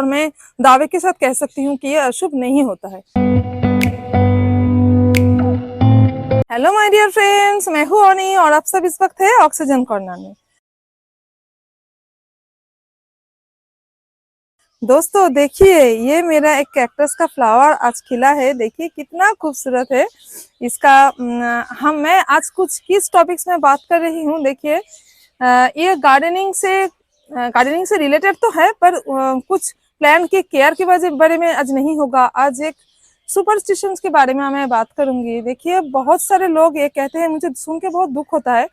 और मैं दावे के साथ कह सकती हूँ कि ये अशुभ नहीं होता है। हेलो माय डियर फ्रेंड्स, मैं हूँ ओनी और आप सब इस वक्त है ऑक्सीजन कॉर्नर में। दोस्तों देखिए, ये मेरा एक कैक्टस का फ्लावर आज खिला है। देखिए कितना खूबसूरत है इसका। मैं आज कुछ किस टॉपिक्स में बात कर रही हूँ। देखिए ये गार्डनिंग से रिलेटेड तो है, पर कुछ प्लांट के केयर के बारे में आज नहीं होगा। आज एक सुपरस्टिशंस के बारे में मैं बात करूंगी। देखिए बहुत सारे लोग ये कहते हैं, मुझे सुन के बहुत दुख होता है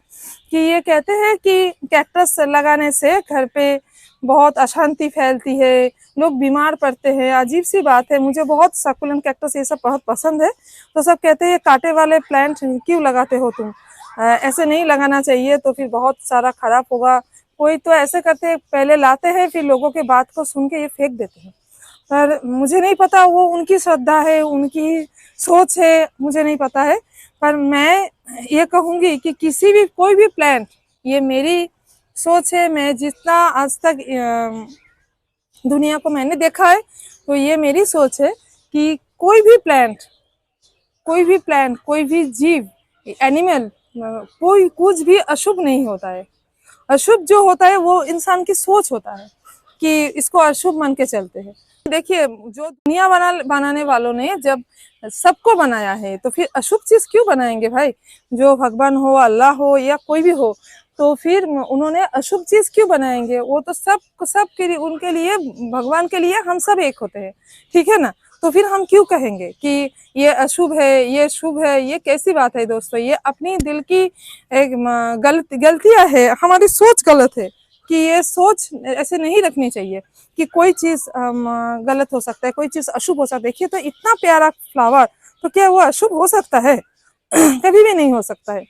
कि ये कहते हैं कि कैक्टस लगाने से घर पे बहुत अशांति फैलती है, लोग बीमार पड़ते हैं। अजीब सी बात है। मुझे बहुत सक्कुलेंट कैक्टस ये सब बहुत पसंद है, तो सब कहते हैं ये कांटे वाले प्लांट क्यों लगाते हो तुम, ऐसे नहीं लगाना चाहिए, तो फिर बहुत सारा खराब होगा। कोई तो ऐसे करते हैं, पहले लाते हैं फिर लोगों के बात को सुन के ये फेंक देते हैं। पर मुझे नहीं पता, वो उनकी श्रद्धा है, उनकी सोच है, मुझे नहीं पता है। पर मैं ये कहूंगी कि कोई भी प्लांट, ये मेरी सोच है, मैं जितना आज तक दुनिया को मैंने देखा है, तो ये मेरी सोच है कि कोई भी जीव, एनिमल, कोई कुछ भी अशुभ नहीं होता है। अशुभ जो होता है वो इंसान की सोच होता है कि इसको अशुभ मान के चलते हैं। देखिए जो दुनिया बनाने वालों ने जब सबको बनाया है, तो फिर अशुभ चीज क्यों बनाएंगे भाई। जो भगवान हो, अल्लाह हो या कोई भी हो, तो फिर उन्होंने अशुभ चीज क्यों बनाएंगे। वो तो सब के लिए, उनके लिए, भगवान के लिए हम सब एक होते हैं, ठीक है ना। तो फिर हम क्यों कहेंगे कि ये अशुभ है, ये शुभ है। ये कैसी बात है दोस्तों। ये अपनी दिल की एक गलतियां है, हमारी सोच गलत है कि ये सोच ऐसे नहीं रखनी चाहिए कि कोई चीज गलत हो सकता है, कोई चीज अशुभ हो सकता है। देखिए तो इतना प्यारा फ्लावर, तो क्या वो अशुभ हो सकता है? कभी भी नहीं हो सकता है।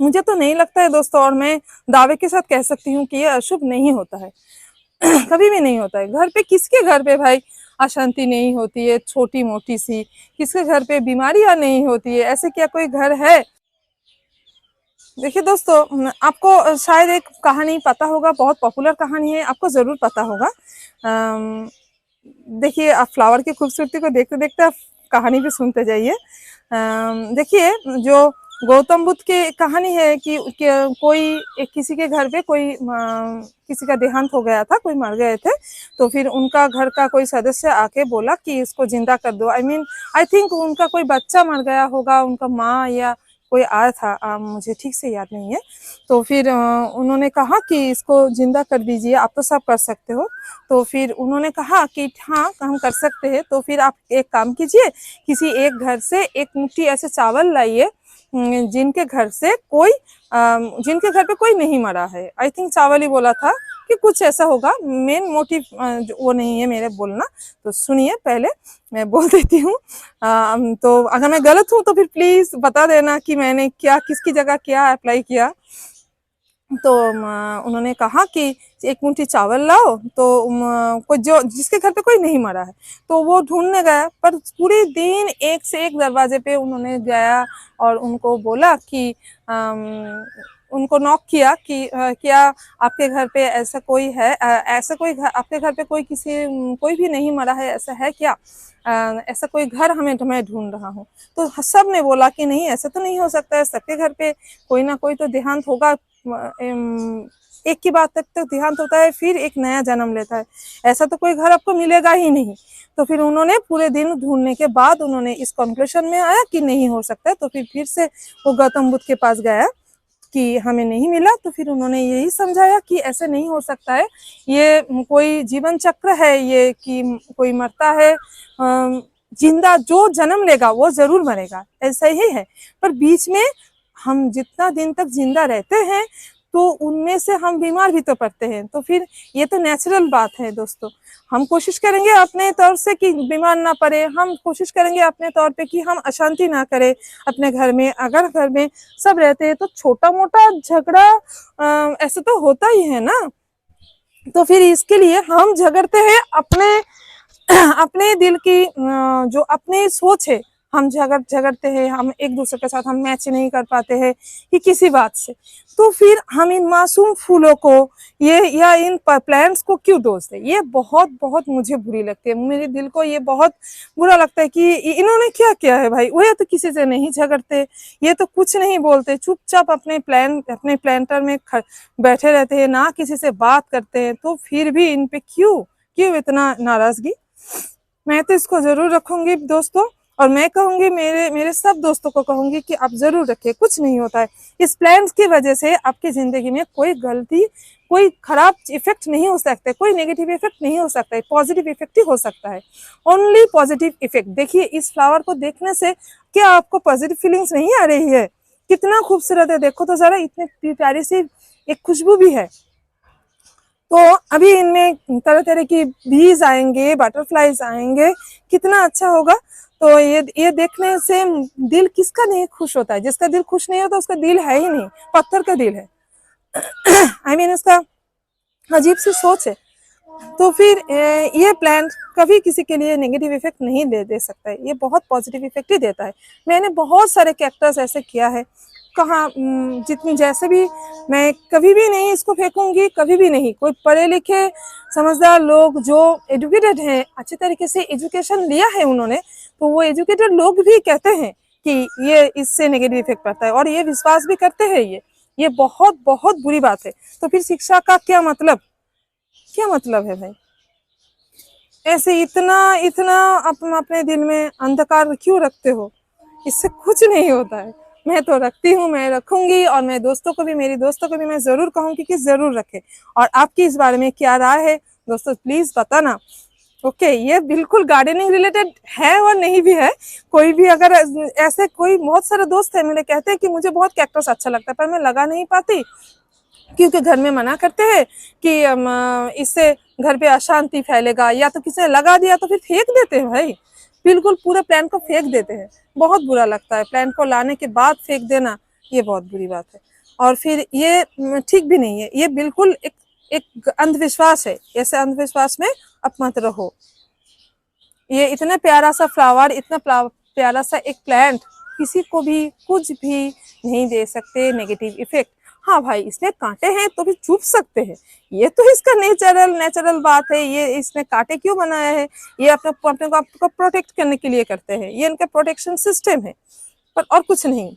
मुझे तो नहीं लगता है दोस्तों, और मैं दावे के साथ कह सकती हूँ कि ये अशुभ नहीं होता है। कभी भी नहीं होता है। घर पे, किसके घर पे भाई अशांति नहीं होती है छोटी मोटी सी? किसके घर पे बीमारियां नहीं होती है? ऐसे क्या कोई घर है? देखिए दोस्तों, आपको शायद एक कहानी पता होगा, बहुत पॉपुलर कहानी है, आपको जरूर पता होगा। देखिए आप फ्लावर की खूबसूरती को देखते देखते आप कहानी भी सुनते जाइए। देखिए जो गौतम बुद्ध की कहानी है कि किसी के घर पे किसी का देहांत हो गया था, कोई मर गए थे, तो फिर उनका घर का कोई सदस्य आके बोला कि इसको जिंदा कर दो। आई थिंक उनका कोई बच्चा मर गया होगा, उनका माँ या कोई आया था, मुझे ठीक से याद नहीं है। तो फिर उन्होंने कहा कि इसको जिंदा कर दीजिए, आप तो सब कर सकते हो। तो फिर उन्होंने कहा कि हाँ हम कर सकते हैं। तो फिर आप एक काम कीजिए, किसी एक घर से एक मुट्ठी ऐसे चावल लाइए जिनके घर पे कोई नहीं मरा है। आई थिंक चावल ही बोला था कि कुछ ऐसा होगा। मेन मोटिव वो नहीं है मेरे बोलना, तो सुनिए पहले मैं बोल देती हूँ। तो अगर मैं गलत हूँ तो फिर प्लीज बता देना कि मैंने किसकी जगह क्या अप्लाई किया। तो उन्होंने कहा कि एक मुट्ठी चावल लाओ, तो कोई जिसके घर पे कोई नहीं मरा है, तो वो ढूंढने गया। पर पूरे दिन एक से एक दरवाजे पे उन्होंने गया और उनको बोला कि उनको नॉक किया कि क्या आपके घर पे ऐसा कोई है, ऐसा कोई घर आपके घर पे कोई भी नहीं मरा है, ऐसा है क्या? ऐसा कोई घर मैं ढूंढ रहा हूँ। तो सब ने बोला कि नहीं, ऐसा तो नहीं हो सकता है, सबके घर पे कोई ना कोई तो देहांत होगा। एक की बात तक देहांत होता है, फिर एक नया जन्म लेता है, ऐसा तो कोई घर आपको मिलेगा ही नहीं। तो फिर उन्होंने पूरे दिन ढूंढने के बाद उन्होंने इस कंक्लूजन में आया कि नहीं हो सकता है। तो फिर से वो गौतम बुद्ध के पास गया कि हमें नहीं मिला। तो फिर उन्होंने यही समझाया कि ऐसे नहीं हो सकता है, ये कोई जीवन चक्र है, ये कि कोई मरता है, जिंदा जो जन्म लेगा वो जरूर मरेगा, ऐसा ही है। पर बीच में हम जितना दिन तक जिंदा रहते हैं, तो उनमें से हम बीमार भी तो पड़ते हैं। तो फिर ये तो नेचुरल बात है दोस्तों। हम कोशिश करेंगे अपने तौर से कि बीमार ना पड़े, हम कोशिश करेंगे अपने तौर पे कि हम अशांति ना करें अपने घर में। अगर घर में सब रहते हैं तो छोटा मोटा झगड़ा ऐसे तो होता ही है ना। तो फिर इसके लिए हम झगड़ते हैं अपने अपने दिल की जो अपनी सोच है, हम झगड़ते हैं, हम एक दूसरे के साथ हम मैच नहीं कर पाते हैं कि किसी बात से, तो फिर हम इन मासूम फूलों को ये या इन प्लांट्स को क्यों दोष दें। ये बहुत बहुत मुझे बुरी लगती है, मेरे दिल को ये बहुत बुरा लगता है कि इन्होंने क्या किया है भाई। वो तो किसी से नहीं झगड़ते, ये तो कुछ नहीं बोलते, चुपचाप अपने प्लांटर में बैठे रहते हैं, ना किसी से बात करते हैं, तो फिर भी इन पे क्यों क्यों इतना नाराजगी। मैं तो इसको जरूर रखूंगी दोस्तों, और मैं कहूंगी मेरे सब दोस्तों को कहूंगी कि आप जरूर रखें, कुछ नहीं होता है। इस प्लांट्स की वजह से आपकी जिंदगी में कोई गलती, कोई खराब इफेक्ट नहीं हो सकता है, कोई नेगेटिव इफेक्ट नहीं हो सकता है, पॉजिटिव इफेक्ट ही हो सकता है, ओनली पॉजिटिव इफेक्ट। देखिए इस फ्लावर को देखने से क्या आपको पॉजिटिव फीलिंग्स नहीं आ रही है? कितना खूबसूरत है, देखो तो जरा, इतनी प्यारी सी एक खुशबू भी है। तो अभी इनमें तरह तरह की बीज आएंगे, बटरफ्लाईज आएंगे, कितना अच्छा होगा। तो ये देखने से दिल किसका नहीं खुश होता है? जिसका दिल खुश नहीं होता उसका दिल है ही नहीं, पत्थर का दिल है। आई मीन उसका अजीब सी सोच है। तो फिर ये प्लांट कभी किसी के लिए नेगेटिव इफेक्ट नहीं दे सकता है, ये बहुत पॉजिटिव इफेक्ट ही देता है। मैंने बहुत सारे कैक्टस ऐसे किया है, कहाँ जितनी जैसे भी, मैं कभी भी नहीं इसको फेंकूंगी, कभी भी नहीं। कोई पढ़े लिखे समझदार लोग जो एजुकेटेड हैं, अच्छे तरीके से एजुकेशन लिया है उन्होंने, तो वो एजुकेटेड लोग भी कहते हैं कि ये इससे नेगेटिव इफेक्ट पड़ता है, और ये विश्वास भी करते हैं। ये बहुत बहुत बुरी बात है। तो फिर शिक्षा का क्या मतलब है भाई? ऐसे इतना इतना अपने दिल में अंधकार क्यों रखते हो? इससे कुछ नहीं होता है। मैं तो रखती हूँ, मैं रखूंगी, और मैं दोस्तों को भी, मेरी दोस्तों को भी मैं जरूर कहूंगी कि जरूर रखें। और आपकी इस बारे में क्या राय है दोस्तों, प्लीज बताना। ओके, ये बिल्कुल गार्डनिंग रिलेटेड है और नहीं भी है। कोई भी अगर ऐसे, कोई बहुत सारे दोस्त है मेरे कहते हैं कि मुझे बहुत कैक्टस अच्छा लगता है, पर मैं लगा नहीं पाती क्योंकि घर में मना करते हैं कि इससे घर पे अशांति फैलेगा, या तो किसी ने लगा दिया तो फिर फेंक देते हैं भाई, बिल्कुल पूरे प्लांट को फेंक देते हैं। बहुत बुरा लगता है, प्लांट को लाने के बाद फेंक देना, ये बहुत बुरी बात है। और फिर ये ठीक भी नहीं है, ये बिल्कुल एक अंधविश्वास है। ऐसे अंधविश्वास में अब मत रहो। ये इतना प्यारा सा फ्लावर, इतना प्यारा सा एक प्लांट किसी को भी कुछ भी नहीं दे सकते नेगेटिव इफेक्ट। हाँ भाई, इसमें कांटे हैं तो भी चुभ सकते हैं, ये तो इसका नेचुरल बात है। ये इसने कांटे क्यों बनाया है? ये अपने को आपको प्रोटेक्ट करने के लिए करते हैं, ये इनका प्रोटेक्शन सिस्टम है, पर और कुछ नहीं।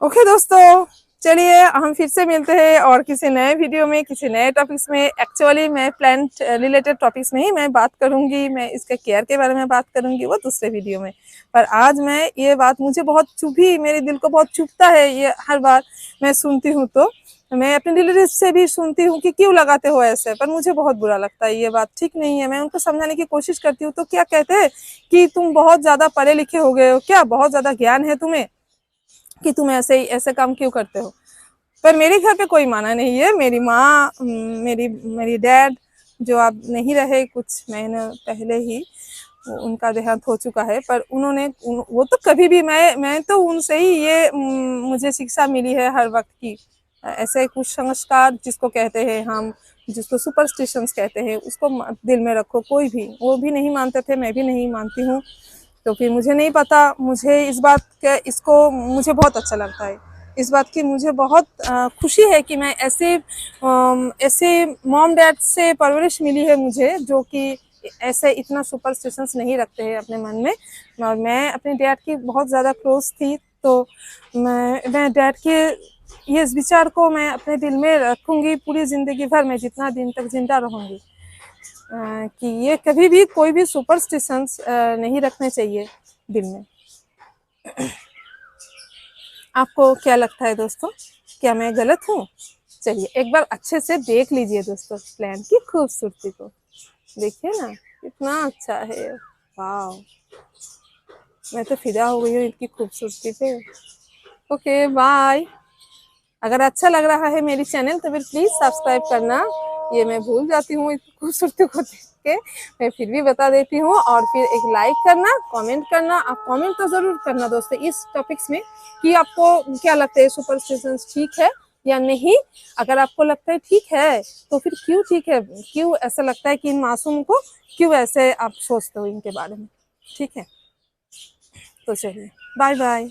ओके दोस्तों, चलिए हम फिर से मिलते हैं और किसी नए वीडियो में, किसी नए टॉपिक्स में। एक्चुअली मैं प्लांट रिलेटेड टॉपिक्स में ही मैं बात करूंगी, मैं इसके केयर के बारे में बात करूंगी, वो दूसरे वीडियो में। पर आज मैं ये बात मुझे बहुत चुभी, मेरे दिल को बहुत चुभता है। ये हर बार मैं सुनती हूँ, तो मैं अपने रिलेटिव से भी सुनती हूँ कि क्यों लगाते हो ऐसे, पर मुझे बहुत बुरा लगता है। ये बात ठीक नहीं है। मैं उनको समझाने की कोशिश करती हूँ तो क्या कहते हैं कि तुम बहुत ज्यादा पढ़े लिखे हो गए हो क्या, बहुत ज्यादा ज्ञान है तुम्हें कि तुम ऐसे काम क्यों करते हो। पर मेरे घर पे कोई माना नहीं है। मेरी माँ, मेरी डैड जो अब नहीं रहे, कुछ महीने पहले ही उनका देहांत हो चुका है, पर वो तो कभी भी, मैं तो उनसे ही ये मुझे शिक्षा मिली है हर वक्त की। ऐसे कुछ संस्कार जिसको कहते हैं हम, जिसको सुपरस्टिशंस कहते हैं, उसको दिल में रखो। कोई भी, वो भी नहीं मानते थे, मैं भी नहीं मानती हूँ, तो फिर मुझे नहीं पता। मुझे इस बात का, इसको मुझे बहुत अच्छा लगता है, इस बात की मुझे बहुत खुशी है कि मैं ऐसे मॉम डैड से परवरिश मिली है मुझे, जो कि ऐसे इतना सुपरस्टिशंस नहीं रखते हैं अपने मन में। और मैं अपने डैड की बहुत ज़्यादा क्लोज थी, तो मैं डैड के ये इस विचार को मैं अपने दिल में रखूंगी पूरी ज़िंदगी भर, मैं जितना दिन तक जिंदा रहूंगी, कि ये कभी भी कोई भी सुपरस्टिशंस नहीं रखने चाहिए दिल में। आपको क्या लगता है दोस्तों, क्या मैं गलत हूँ? चलिए एक बार अच्छे से देख लीजिए दोस्तों प्लांट की खूबसूरती को, देखिए ना कितना अच्छा है। वाह, मैं तो फिदा हो गई हूँ इनकी खूबसूरती पे। Okay bye. अगर अच्छा लग रहा है मेरी चैनल तो फिर प्लीज सब्सक्राइब करना, ये मैं भूल जाती हूँ इतनी खूबसूरती को देख के, मैं फिर भी बता देती हूँ। और फिर एक लाइक करना, कमेंट करना। आप कमेंट तो जरूर करना दोस्तों इस टॉपिक्स में कि आपको क्या लगता है, सुपरस्टिशंस ठीक है या नहीं। अगर आपको लगता है ठीक है तो फिर क्यों ठीक है, क्यों ऐसा लगता है कि इन मासूम को क्यों ऐसे आप सोचते हो इनके बारे में, ठीक है। तो चलिए बाय बाय।